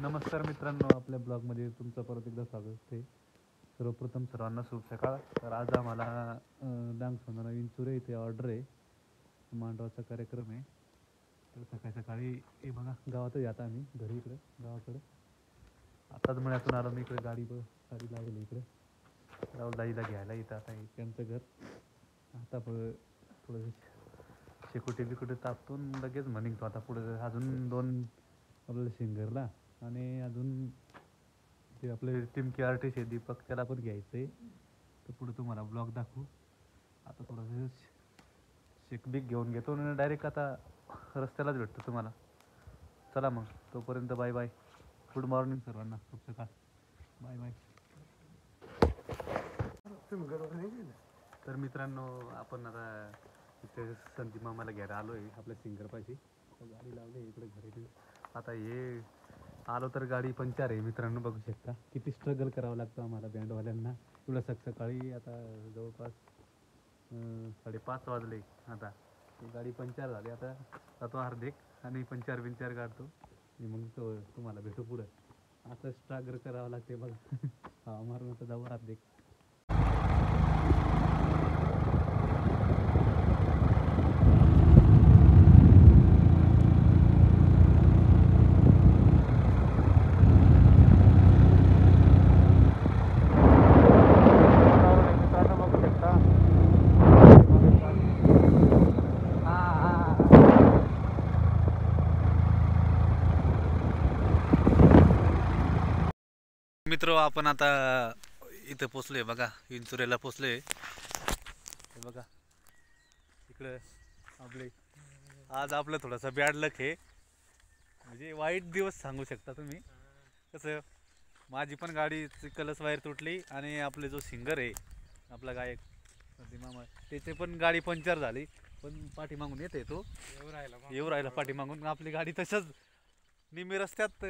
नमस्कार मित्रांनो, आपल्या ब्लॉगमध्ये तुमचं परत एकदा स्वागत आहे. सर्वप्रथम सर्वांना शुभ सकाळ. तर आज आम्हाला डांग सोनारा विंचुरे इथे ऑर्डर आहे, मांडवाचा कार्यक्रम आहे. तर सकाळी सकाळी हे बघा गावातच आता आम्ही घरी इकडे गावाकडे आताच मळ्यातून आलो मी. इकडे गाडी लावली इकडे राहुल दाईला घ्यायला इथं. आता त्यांचं घर आता थोडं शेकोटी बिकोटी तापतून लगेच म्हणतो. आता पुढे अजून 2 आपल्याला सिंगरला आणि अजून ते आपले टीम के आर्टिस्ट आहे दीपक, त्याला पण घ्यायचं आहे. तर पुढे तुम्हाला ब्लॉग दाखवू. आता थोडंसं शेकबीक घेऊन घेतो आणि डायरेक्ट आता रस्त्यालाच भेटतो तुम्हाला. चला मग, तोपर्यंत बाय बाय. गुड मॉर्निंग सर्वांना, शुभ सकाळ. Bye bye. तर मित्रांनो, आपण आता इथे संदीप मामाला घ्यायला आलो आहे आपल्या सिंगरपाशी. गाडी लावली इकडे घरी. आता हे आलो तर गाडी पंक्चर आहे मित्रांनो, बघू शकता किती स्ट्रगल करावं लागतं आम्हाला बँडवाल्यांना. एवढं सकाळी आता जवळपास 5:30 वाजले. आता गाडी पंक्चर झाली. आता जातो अर्धेक आणि पंक्चर काढतो मग तुम्हाला भेटू पुढं. असं स्ट्रगल करावं लागते बघा. हा मारून आता जाऊ अर्धेक. मित्र, आपण आता इथं पोचलोय बघा, विंचुरेला पोचलोय. हे बघा इकडं आज आपलं थोडासा बॅड लक आहे, म्हणजे वाईट दिवस सांगू शकता तुम्ही. कसं माझी पण गाडी कलस वायर तुटली आणि आपले जो सिंगर आहे आपला गायक मामा, त्याचे पण गाडी पंक्चर झाली. पण पाठीमागून येते तो येऊ राहिला पाठीमागून. आपली गाडी तसंच निम्मी रस्त्यात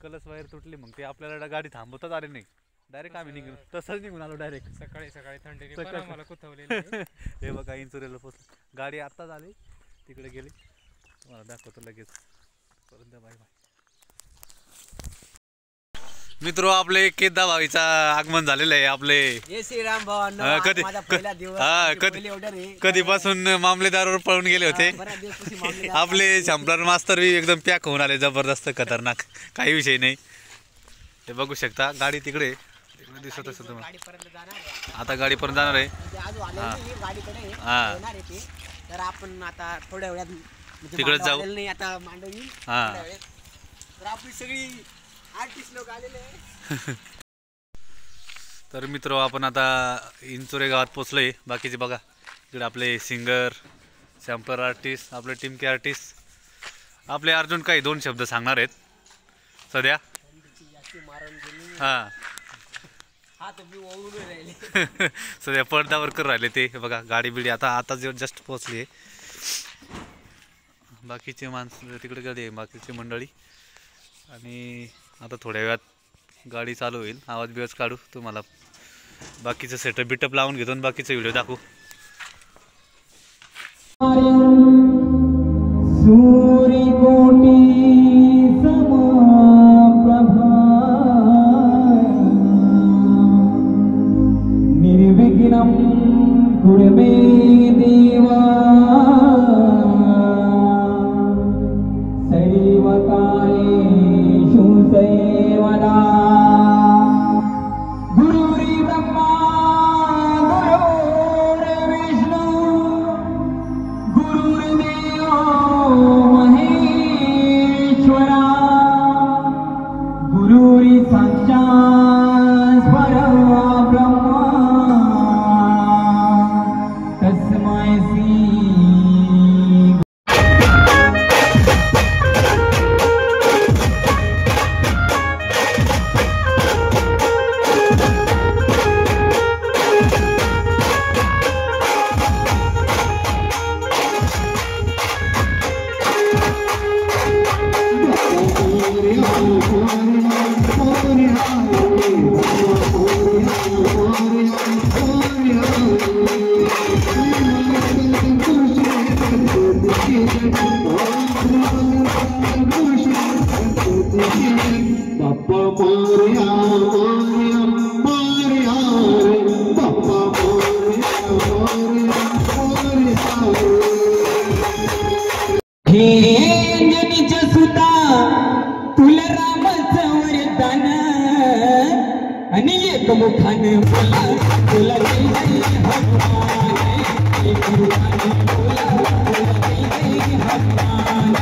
कलस वायर तुटली. मग ते आपल्याला गाडी थांबवताच आले नाही. डायरेक्ट आम्ही तसंच निघून आलो डायरेक्ट. सकाळी थंडीने मला कुतवलेलं. हे बघा इंचुरीला पोचलो. गाडी आत्ताच आली, तिकडे गेली. तुम्हाला दाखवतो लगेच. पर्यंत बाय बाय. मित्र, आपले केदा भावीचा आगमन झालेलं आहे. आपले कधीपासून मामलेदारावर पळून गेले होते. आपले शंपलर मास्तर बी एकदम पॅक होऊन आले, जबरदस्त खतरनाक, काही विषय नाही. हे बघू शकता गाडी तिकडे दिसत असेल तुम्हाला. आता गाडीपर्यंत जाणार आहे. हा, तर आपण आता थोड्या वेळात तिकडे जाऊ. आता मांडवी. हा, तर आपली सगळी आर्टिस्ट लोक आलेले आहे. तर मित्र, आपण आता इंचुरे गावात पोचलोय. बाकीचे बघा इकडे आपले सिंगर, सॅम्पलर आर्टिस्ट, आपले टीम के आर्टिस्ट. आपले अर्जुन काही 2 शब्द सांगणार आहेत सध्या. हां सध्या पडद्यावर कर राहिले ते. बघा गाडी बिडी आता जस्ट पोचली आहे. बाकीचे माणसं तिकडे गाडी आहे, बाकीची मंडळी. आणि आता थोड्या वेळात गाडी चालू होईल. आवाज बिवाज काढू, तुम्हाला बाकीचं सेटअप बिटअप लावून घेतो आणि बाकीचा व्हिडिओ दाखवू. निर्विघ्नं कुरु मे देवा सर्वकार्येषु सर्वदा. गुरुर्ब्रह्मा गुरुर्विष्णु गुरुर्देवो महेश्वरा गुरुर्साक्षात् परब्रह्म तस्मै श्री. तुला रामाचं वरदान आणि एक मुखाने बोला तुला जय जय हनुमान एक मुखाने बोला तुला जय जय हनुमान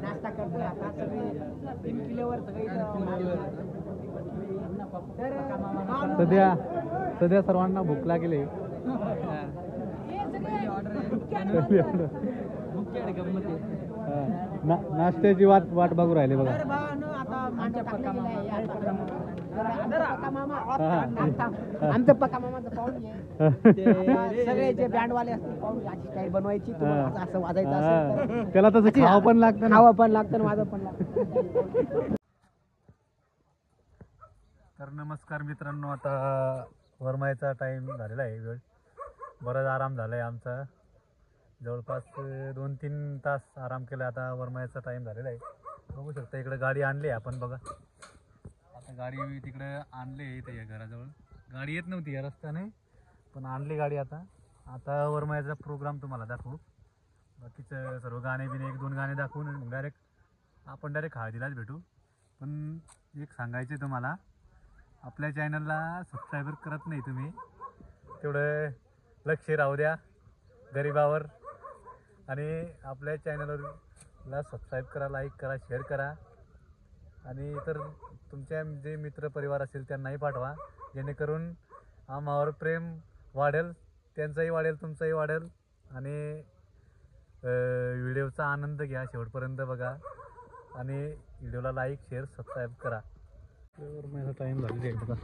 नाश्ता करतोय आता सगळे 3 किलोवर सध्या सर्वांना भूक लागली नाश्त्याची वाट बघू राहिले बघा आमचं पक्का मामाचं पाहुणे आहे सगळे जे बँडवाले असतील पाहुणे अशी स्टाईल बनवायची तुम्हाला असं वाजायचं असेल त्याला तसं खावं पण लागतं खावं पण लागतं माझं पण लागतं. तर नमस्कार मित्रांनो, आता वरमायचा टाईम झालेला आहे, वेळ बराच आराम झाला आहे आमचा, जवळपास 2-3 तास आराम केला. आता वरमायचा टाईम झालेला आहे. बघू शकता इकडे गाडी आणली आपण बघा. आता गाडी तिकडे आणली इथे या घराजवळ. गाडी येत नव्हती या रस्त्याने पण आणली गाडी. आता वरमायचा प्रोग्राम तुम्हाला दाखवू. बाकीचं सर्व गाणे बिणे 1-2 गाणे दाखवून आपण डायरेक्ट हळदीलाच भेटू. पण एक सांगायचं आहे तुम्हाला, आपल्या चॅनलला सबस्क्रायबर करत नाही तुम्ही, तेवढं लक्ष राहू द्या गरिबावर. आणि आपल्या चॅनलला सबस्क्राईब करा, लाईक करा, शेअर करा. आणि इतर तुमच्या जे मित्रपरिवार असेल त्यांनाही पाठवा, जेणेकरून आम्हावर प्रेम वाढेल, त्यांचाही वाढेल, तुमचाही वाढेल. आणि व्हिडिओचा आनंद घ्या, शेवटपर्यंत बघा आणि व्हिडिओला लाईक, शेअर, सबस्क्राईब करा. माझा टाईम झालेला आहे बघा.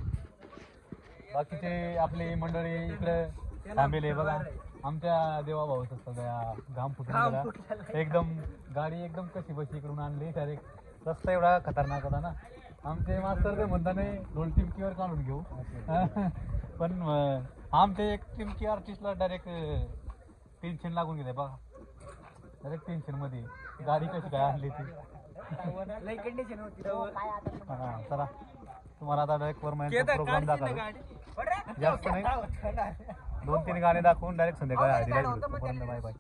बाकीचे आपली मंडळी इकडे थांबेले बघा. आमच्या देवाभाऊचं सगळ्या घाम फुटून एकदम गाडी एकदम कशी बशी इकडून आणली. डायरेक्ट रस्ता एवढा खतरनाक होता ना, आमचे मास्तर ते म्हणताना ढोल टिमकीवर काढून घेऊ. पण आमचे एक टिमकी आर्टिस्टला डायरेक्ट टेन्शन लागून गेले बघा. डायरेक्ट टेन्शनमध्ये गाडी कशी काय आणली ती. चला तुम्हाला आता डायरेक्ट वरमायचा प्रोग्राम दाखवतो. जास्त नाही, 2-3 गाणे दाखवून डायरेक्ट संध्याकाळी हळदीला भेटू. Bye bye.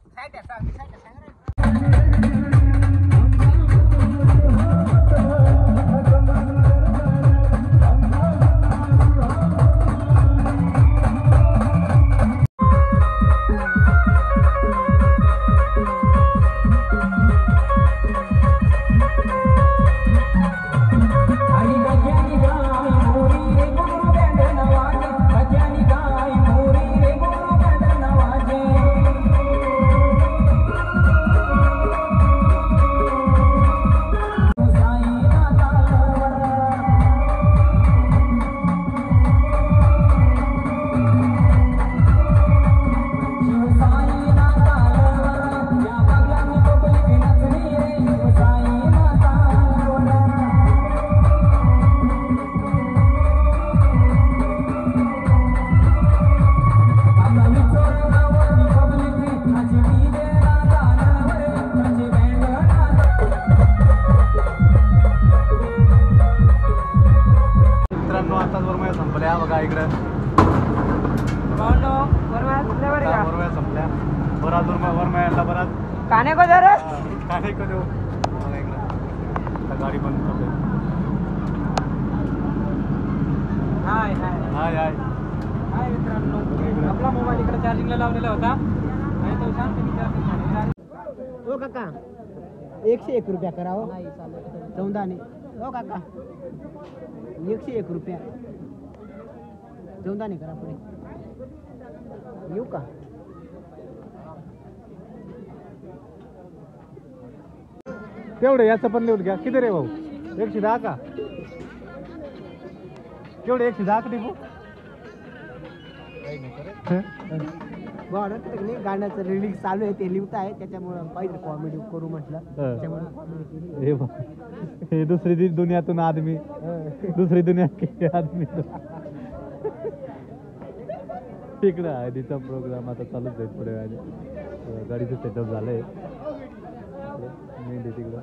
साईनाथ बराच वर्मा यांना बराच काने को जरा काय करू बघा इकडं आता गाडी बंद करतोय. हाय हाय हाय हाय हाय मित्रांनो, आपला मोबाईल इकडे चार्जिंगला लावलेला होता आणि तो शांतपणे चार्जिंग झालेला. हो काका 101 रुपया करा हो. चौदाने हो काका 101 रुपया चौदाने करा पुढे. येऊ का? तेवढं याचं पण लिहून घ्या. किती रे भाऊ? 110 का? केवढे 110 का टिपू? नाही गाण्याचं रिलीज चालू आहे ते लिहित आहे त्याच्यामुळं पाहिजे कॉमेडी करू म्हटलं त्याच्यामुळे comedy केली. हे बघ, हे दुसरी दुनियातून आदमी दुसरी दुनिया के आदमी तिकडं आहे तिचा प्रोग्राम आता चालूच आहे थोड्या वेळाने. गाडीचं सेटअप झालंय मेंढी तिकडं.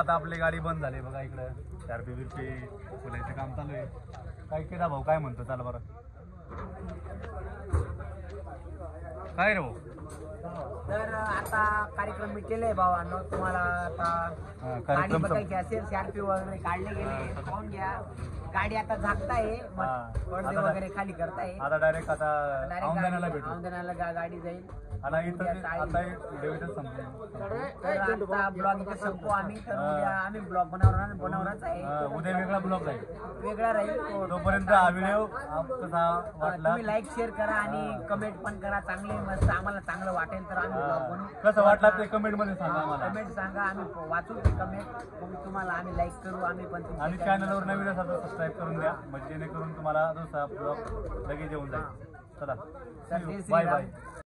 आता आपली गाडी बंद झाली बघा. इकडं चारपी बिरपी फुलायचं काम चालू आहे. काय केला भाऊ? काय म्हणतो? चला बरं. काय रे भाऊ? तर आता कार्यक्रम मी केले भावांनो. तुम्हाला आता गाडी बघायची असेल सीआरपी वगैरे काढले गेले पाहून घ्या. गाडी आता झाकताय पडदे वगैरे खाली करताय. आता डायरेक्ट आता औंधण्याला भेटू. औंधण्याला गाडी जाईल. आता इथं आता व्हिडिओ इथं संपला. ब्लॉग इथे संपू आम्ही. तर उद्या आम्ही ब्लॉग बनवणारच आहे. उद्या वेगळा ब्लॉग राहील. वेगळा राहील. तोपर्यंत हा व्हिडिओ कसा वाटला तुम्ही लाईक शेअर करा आणि कमेंट पण करा. चांगली मस्त आम्हाला चांगलं वाटेल तर आम्ही ब्लॉग बनवू. कसं वाटला ते कमेंट मध्ये सांगा आम्हाला. कमेंट सांगा आम्ही वाचू ते कमेंट. मग तुम्हाला आम्ही लाईक करू. आम्ही पण आणि चॅनलवर नवीन असा सबस्क्राईब करून द्या म्हणजे जेणेकरून तुम्हाला दुसरा ब्लॉग लगेच येऊन जाईल. चला बाय बाय.